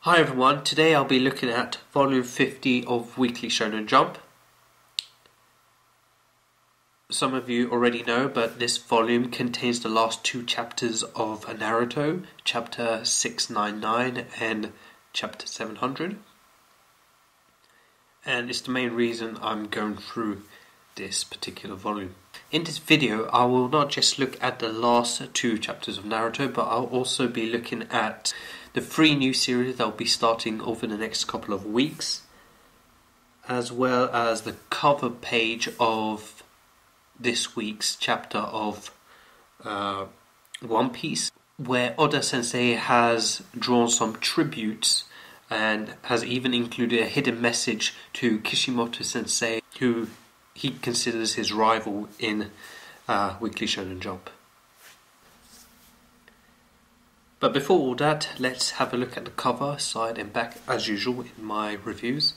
Hi everyone, today I'll be looking at volume 50 of Weekly Shonen Jump. Some of you already know, but this volume contains the last two chapters of Naruto, chapter 699 and chapter 700. And it's the main reason I'm going through this particular volume. In this video, I will not just look at the last two chapters of Naruto, but I'll also be looking at the 3 new series that will be starting over the next couple of weeks, as well as the cover page of this week's chapter of One Piece, where Oda Sensei has drawn some tributes and has even included a hidden message to Kishimoto Sensei, who he considers his rival in Weekly Shonen Jump. But before all that, let's have a look at the cover, side and back, as usual in my reviews.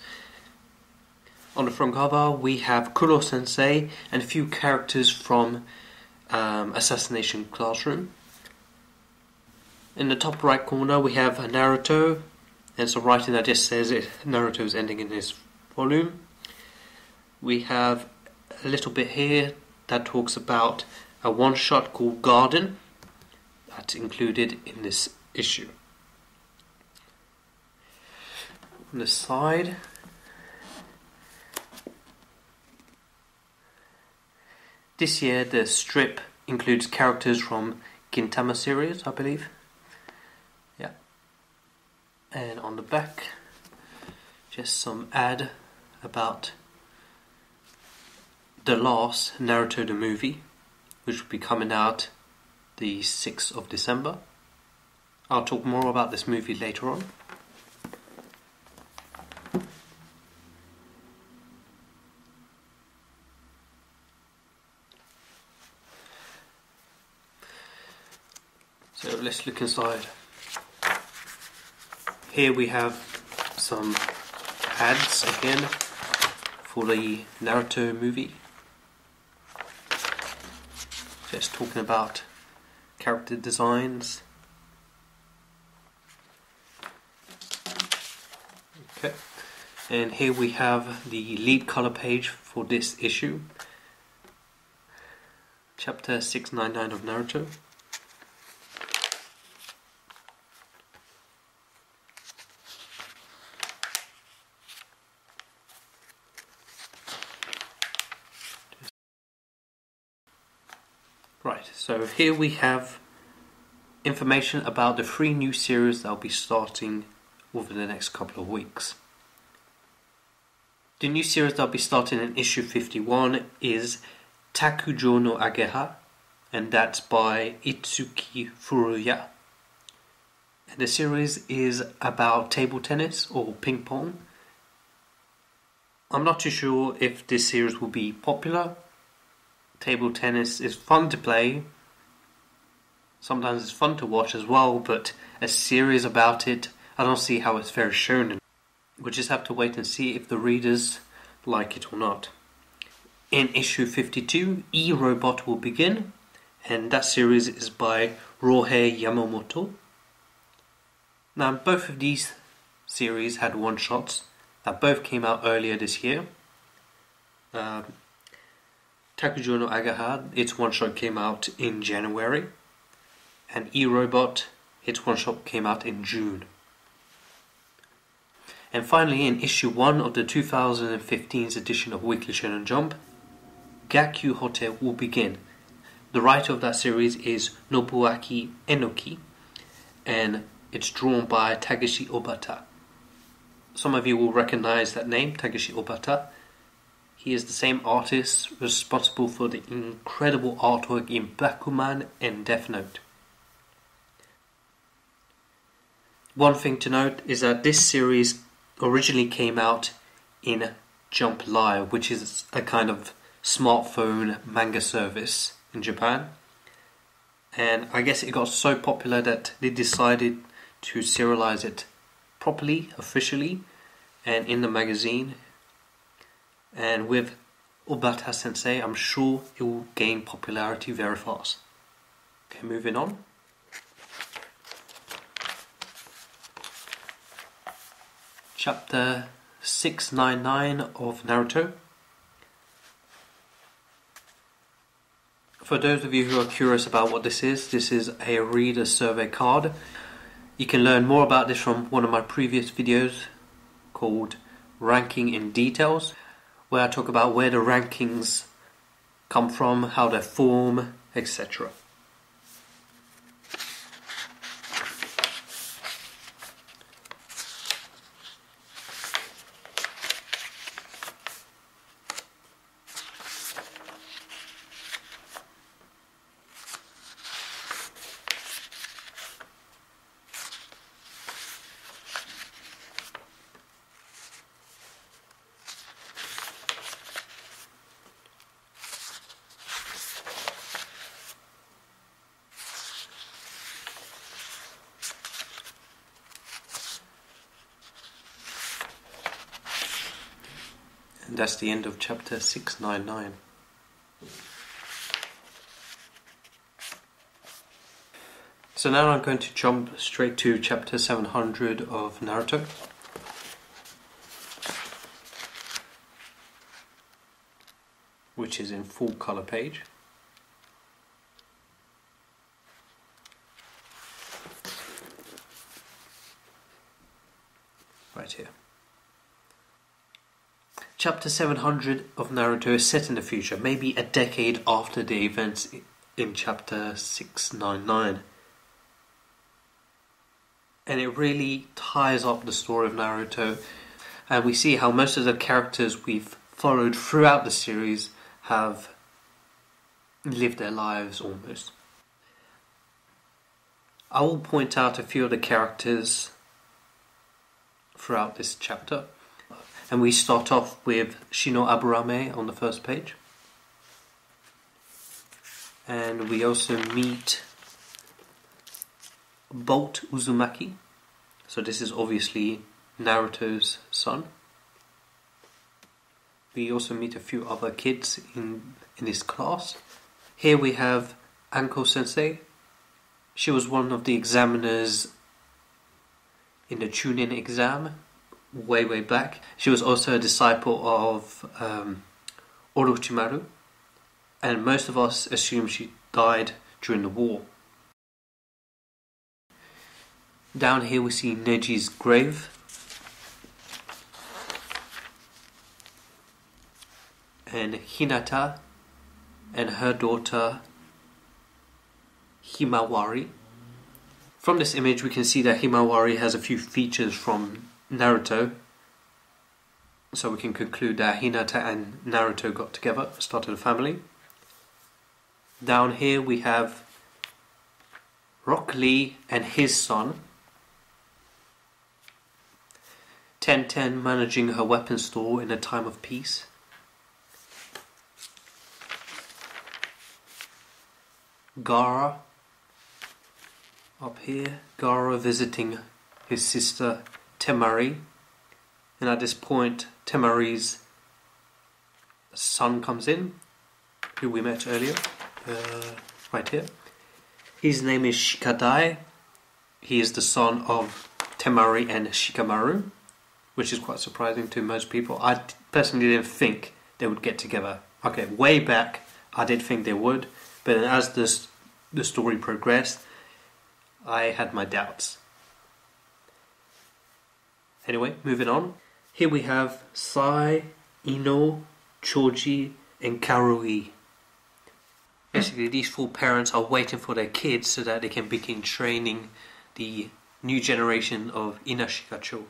On the front cover, we have Kuro Sensei and a few characters from Assassination Classroom. In the top right corner, we have Naruto, and some writing that just says Naruto is ending in this volume. We have a little bit here that talks about a one-shot called Garden that's included in this issue. On the side, this year the strip includes characters from Gintama series, I believe. Yeah. And on the back, just some ad about the last Naruto the movie, which will be coming out the 6th of December. I'll talk more about this movie later on. So let's look inside. Here we have some ads again for the Naruto movie. Just talking about character designs. Okay, and here we have the lead color page for this issue, chapter 699 of Naruto. Right, so here we have information about the 3 new series that will be starting over the next couple of weeks. The new series that will be starting in issue 51 is Takujo no Ageha, and that's by Itsuki Furuya. And the series is about table tennis or ping pong. I'm not too sure if this series will be popular. Table tennis is fun to play. Sometimes it's fun to watch as well, but a series about it, I don't see how it's very shonen. We'll just have to wait and see if the readers like it or not. In issue 52, E-Robot will begin, and that series is by Rohei Yamamoto. Now, both of these series had one-shots that both came out earlier this year. Takujo no Ageha, its one-shot came out in January, and E-Robot, its one-shot came out in June. And finally, in issue 1 of the 2015's edition of Weekly Shonen Jump, Gakyu Hotel will begin. The writer of that series is Nobuaki Enoki, and it's drawn by Takeshi Obata. Some of you will recognize that name, Takeshi Obata. He is the same artist responsible for the incredible artwork in Bakuman and Death Note. One thing to note is that this series originally came out in Jump Live, which is a kind of smartphone manga service in Japan. And I guess it got so popular that they decided to serialize it properly, officially, and in the magazine. And with Obata Sensei, I'm sure it will gain popularity very fast. Okay, moving on. chapter 699 of Naruto. For those of you who are curious about what this is a reader survey card. You can learn more about this from one of my previous videos called Ranking in Details, where I talk about where the rankings come from, how they form, etc. And that's the end of chapter 699. So now I'm going to jump straight to chapter 700 of Naruto. Which is in full color page. Right here. Chapter 700 of Naruto is set in the future, maybe a decade after the events in chapter 699. And it really ties up the story of Naruto, and we see how most of the characters we've followed throughout the series have lived their lives almost. I will point out a few of the characters throughout this chapter. And we start off with Shino Aburame on the first page. And we also meet Bolt Uzumaki. So this is obviously Naruto's son. We also meet a few other kids in this class. Here we have Anko Sensei. She was one of the examiners in the Chunin exam. Way back. She was also a disciple of Orochimaru, and most of us assume she died during the war. Down here we see Neji's grave. And Hinata and her daughter Himawari. From this image we can see that Himawari has a few features from Naruto, so we can conclude that Hinata and Naruto got together, started a family. Down here we have Rock Lee and his son, Tenten managing her weapon store in a time of peace. Gaara up here, Gaara visiting his sister Temari, and at this point Temari's son comes in, who we met earlier, right here. His name is Shikadai. He is the son of Temari and Shikamaru, which is quite surprising to most people. I personally didn't think they would get together. Okay, way back I did think they would, but as the story progressed, I had my doubts. Anyway, moving on. Here we have Sai, Ino, Choji, and Karui. Basically, these four parents are waiting for their kids so that they can begin training the new generation of Inashikacho.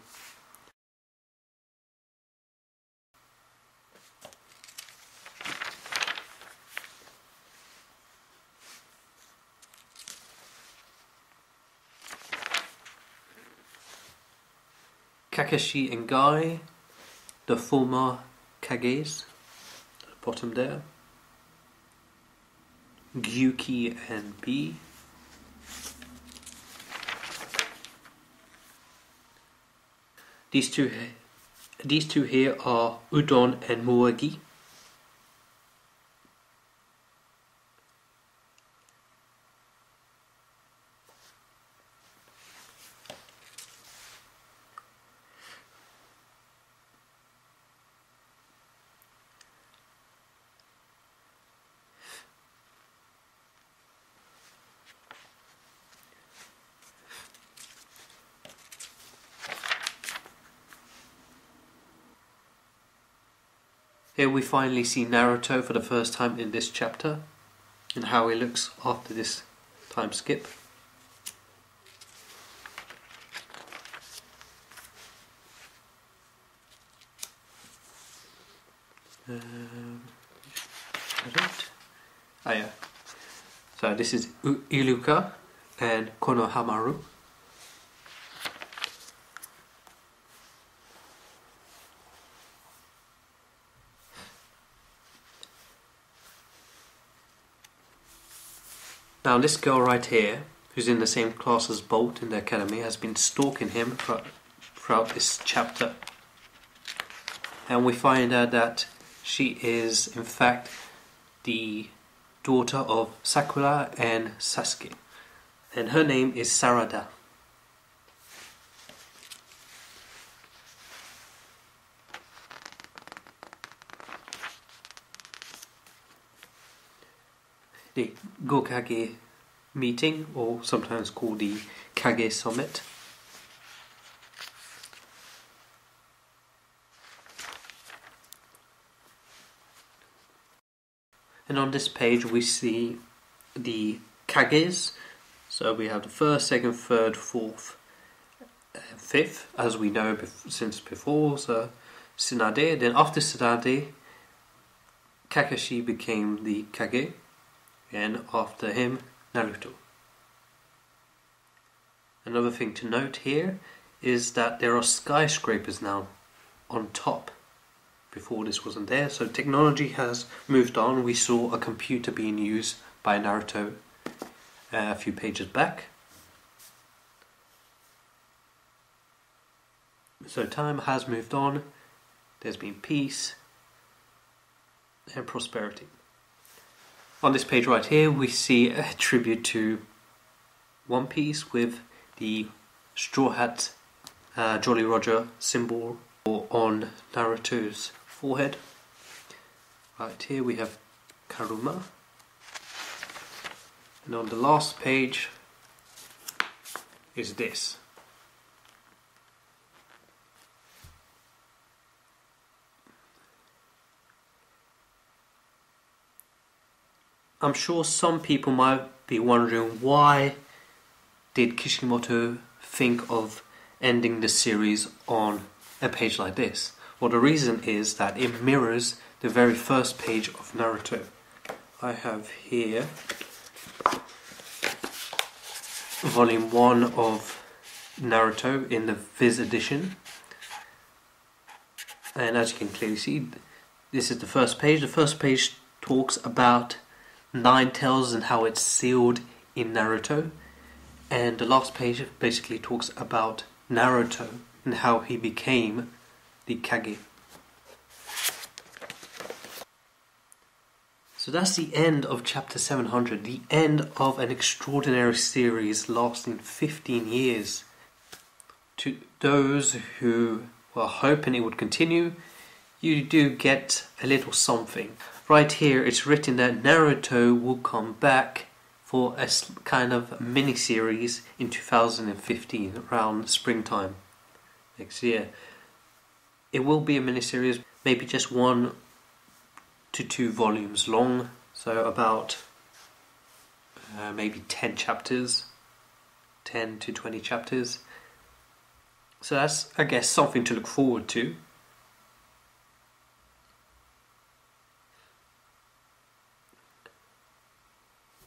Kakashi and Guy, the former Kages, at the bottom there. Gyuki and B. These two here are Udon and Muagi. Here we finally see Naruto for the first time in this chapter, and how he looks after this time skip. Yeah. So this is Iruka and Konohamaru. Now this girl right here, who's in the same class as Bolt in the academy, has been stalking him throughout this chapter. And we find out that she is in fact the daughter of Sakura and Sasuke. And her name is Sarada. The Gokage meeting, or sometimes called the Kage Summit. And on this page we see the Kages. So we have the first, second, third, fourth, fifth, as we know since before. So Tsunade. Then after Tsunade, Kakashi became the Kage. And after him, Naruto. Another thing to note here is that there are skyscrapers now on top. Before this wasn't there, so technology has moved on. We saw a computer being used by Naruto a few pages back. So time has moved on. There's been peace and prosperity. On this page right here, we see a tribute to One Piece with the Straw Hat Jolly Roger symbol on Naruto's forehead. Right here we have Karuma. And on the last page is this. I'm sure some people might be wondering, why did Kishimoto think of ending the series on a page like this? Well, the reason is that it mirrors the very first page of Naruto. I have here volume 1 of Naruto in the Viz edition. And as you can clearly see, this is the first page. The first page talks about Nine Tails and how it's sealed in Naruto, and the last page basically talks about Naruto and how he became the Kage. So that's the end of chapter 700, the end of an extraordinary series lasting 15 years. To those who were hoping it would continue, you do get a little something. Right here it's written that Naruto will come back for a kind of mini-series in 2015, around springtime next year. It will be a mini-series, maybe just 1 to 2 volumes long, so about maybe 10 chapters, 10 to 20 chapters. So that's, I guess, something to look forward to.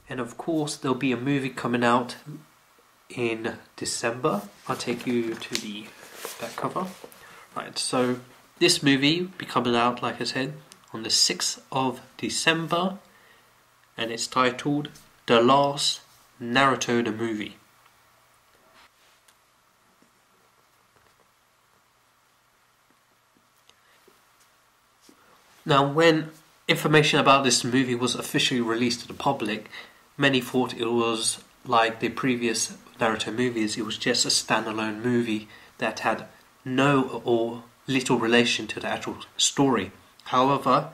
And of course there'll be a movie coming out in December. I'll take you to the back cover. Right, so this movie will be coming out, like I said, on the 6th of December. And it's titled The Last Naruto the Movie. Now, when information about this movie was officially released to the public, many thought it was like the previous Naruto movies. It was just a standalone movie that had no or little relation to the actual story. However,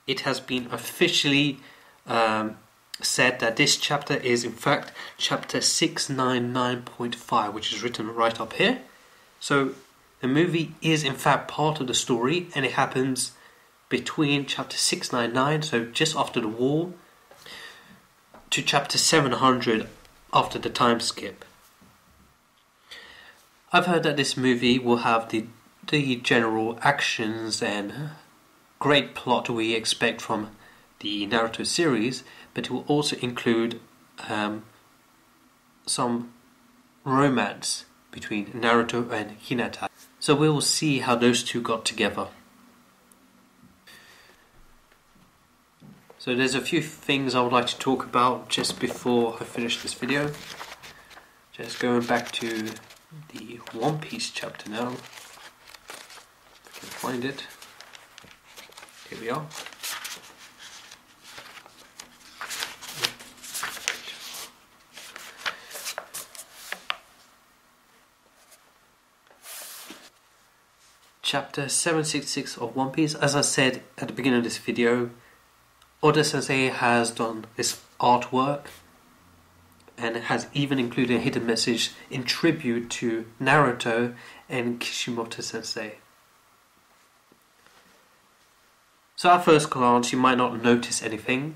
it has been officially said that this chapter is in fact chapter 699.5, which is written right up here. So the movie is in fact part of the story, and it happens between chapter 699, so just after the war, to chapter 700 after the time skip. I've heard that this movie will have the general actions and great plot we expect from the Naruto series, but it will also include some romance between Naruto and Hinata. So we will see how those two got together. So there's a few things I would like to talk about just before I finish this video. Just going back to the One Piece chapter now. If I can find it. Here we are. Chapter 766 of One Piece. As I said at the beginning of this video, Oda Sensei has done this artwork and it has even included a hidden message in tribute to Naruto and Kishimoto Sensei. So at first glance you might not notice anything,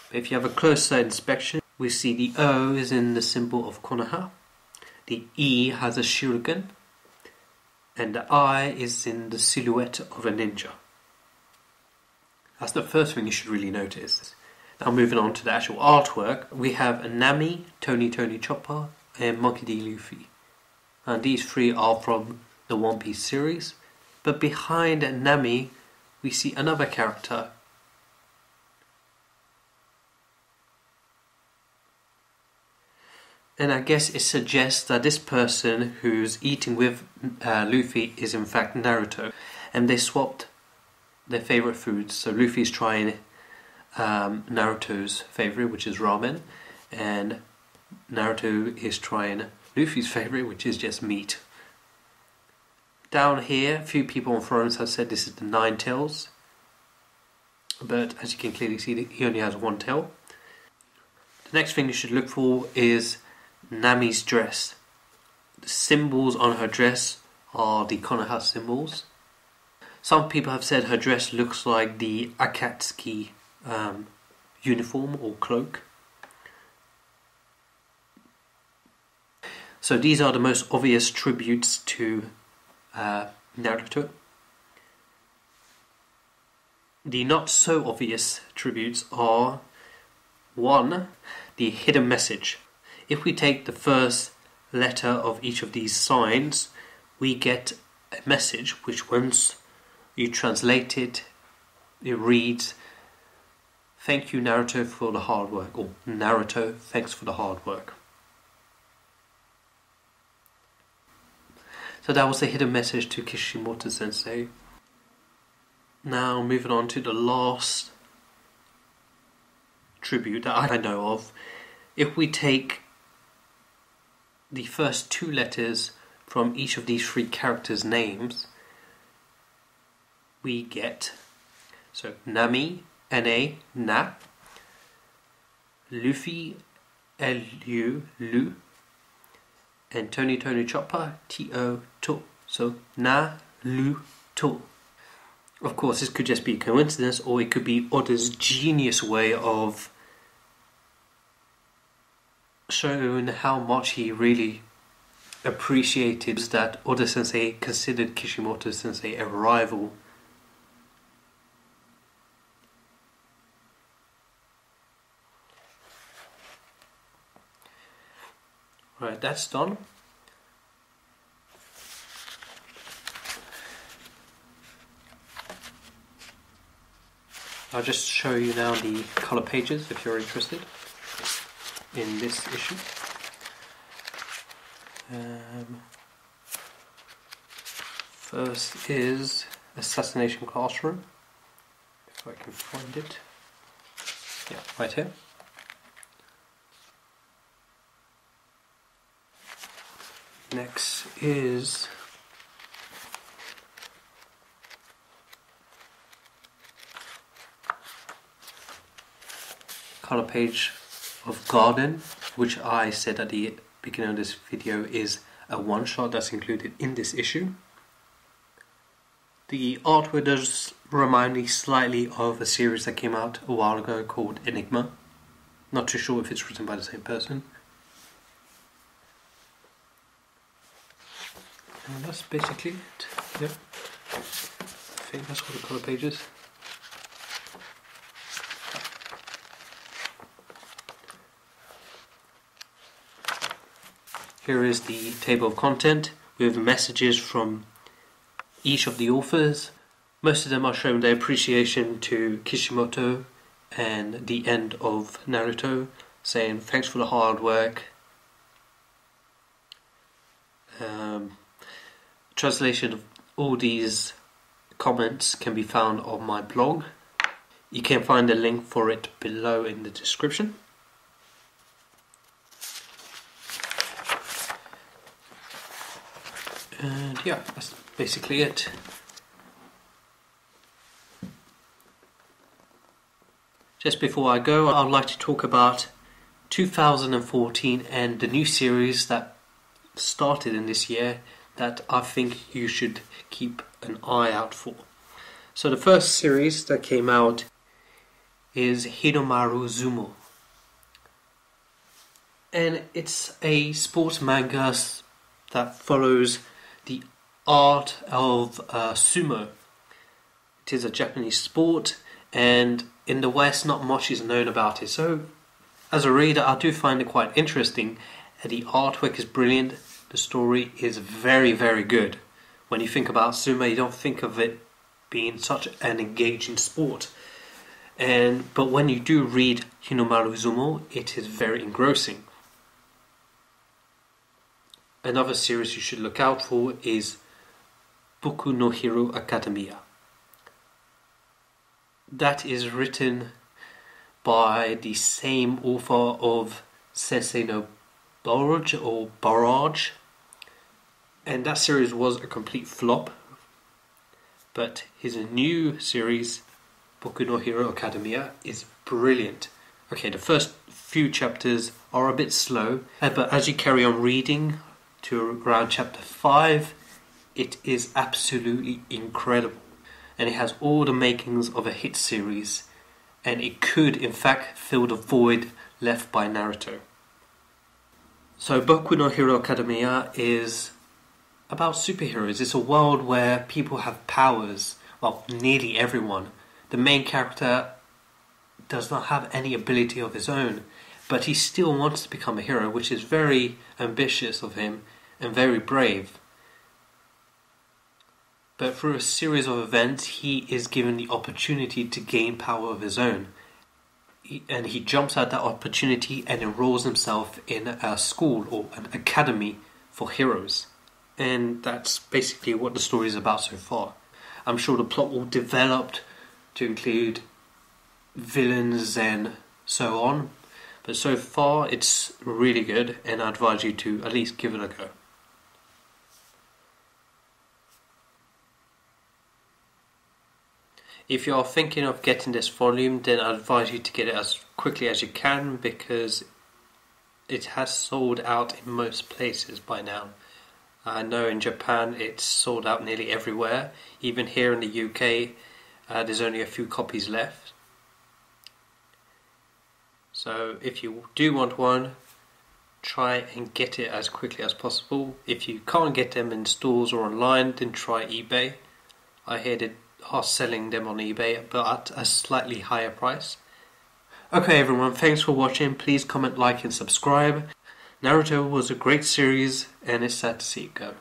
but if you have a closer inspection, we see the O is in the symbol of Konoha, the E has a shuriken, and the I is in the silhouette of a ninja. That's the first thing you should really notice. Now moving on to the actual artwork, we have Nami, Tony Chopper, and Monkey D. Luffy. And these three are from the One Piece series. But behind Nami, we see another character. And I guess it suggests that this person who's eating with Luffy is in fact Naruto. And they swapped their favourite foods. So Luffy's trying Naruto's favourite, which is ramen. And Naruto is trying Luffy's favourite, which is just meat. Down here, a few people on forums have said this is the Nine Tails. But as you can clearly see, he only has one tail. The next thing you should look for is Nami's dress. The symbols on her dress are the Konoha symbols. Some people have said her dress looks like the Akatsuki uniform or cloak. So these are the most obvious tributes to Naruto. The not so obvious tributes are 1. The hidden message. If we take the first letter of each of these signs, we get a message which once you translate it, it reads, "Thank you Naruto for the hard work," or "Naruto, thanks for the hard work." So that was the hidden message to Kishimoto Sensei. Now moving on to the last tribute that I know of. If we take the first two letters from each of these three characters' names, we get, so Nami, N-A, Na, Luffy, L-U, Lu, and Tony Chopper, T-O, To. So Na, Lu, To. Of course, this could just be a coincidence, or it could be Oda's genius way of showing how much he really appreciated that Oda Sensei considered Kishimoto Sensei a rival. Right, that's done. I'll just show you now the colour pages if you're interested in this issue. First is Assassination Classroom, if I can find it. Yeah, right here. Next is colour page of Garden, which I said at the beginning of this video is a one-shot that's included in this issue. The artwork does remind me slightly of a series that came out a while ago called Enigma. Not too sure if it's written by the same person. And that's basically it. Yep. I think that's all the colour pages. Here is the table of content with messages from each of the authors. Most of them are showing their appreciation to Kishimoto and the end of Naruto, saying thanks for the hard work. Translation of all these comments can be found on my blog. You can find a link for it below in the description. And yeah, that's basically it. Just before I go, I'd like to talk about 2014 and the new series that started in this year that I think you should keep an eye out for. So the first series that came out is Hinomaru Zumo. And it's a sports manga that follows the art of sumo. It is a Japanese sport, and in the West not much is known about it. So as a reader I do find it quite interesting. The artwork is brilliant. The story is very, very good. When you think about sumo, you don't think of it being such an engaging sport. But when you do read Hinomaru Zumo, it is very engrossing. Another series you should look out for is Boku no Hero Academia. That is written by the same author of Sensei no Barrage, and that series was a complete flop. But his new series, Boku no Hero Academia, is brilliant. Okay, the first few chapters are a bit slow, but as you carry on reading to around chapter 5, it is absolutely incredible. And it has all the makings of a hit series, and it could in fact fill the void left by Naruto. So Boku no Hero Academia is about superheroes. It's a world where people have powers. Well, nearly everyone. The main character does not have any ability of his own, but he still wants to become a hero, which is very ambitious of him and very brave. But through a series of events, he is given the opportunity to gain power of his own. And he jumps at that opportunity and enrolls himself in a school or an academy for heroes. And that's basically what the story is about so far. I'm sure the plot will develop to include villains and so on. But so far it's really good, and I advise you to at least give it a go. If you are thinking of getting this volume, then I advise you to get it as quickly as you can, because it has sold out in most places by now. I know in Japan it's sold out nearly everywhere. Even here in the UK, there's only a few copies left. So if you do want one, try and get it as quickly as possible. If you can't get them in stores or online, then try eBay. I hear they are selling them on eBay, but at a slightly higher price. Okay everyone, thanks for watching. Please comment, like and subscribe. Naruto was a great series, and it's sad to see it go.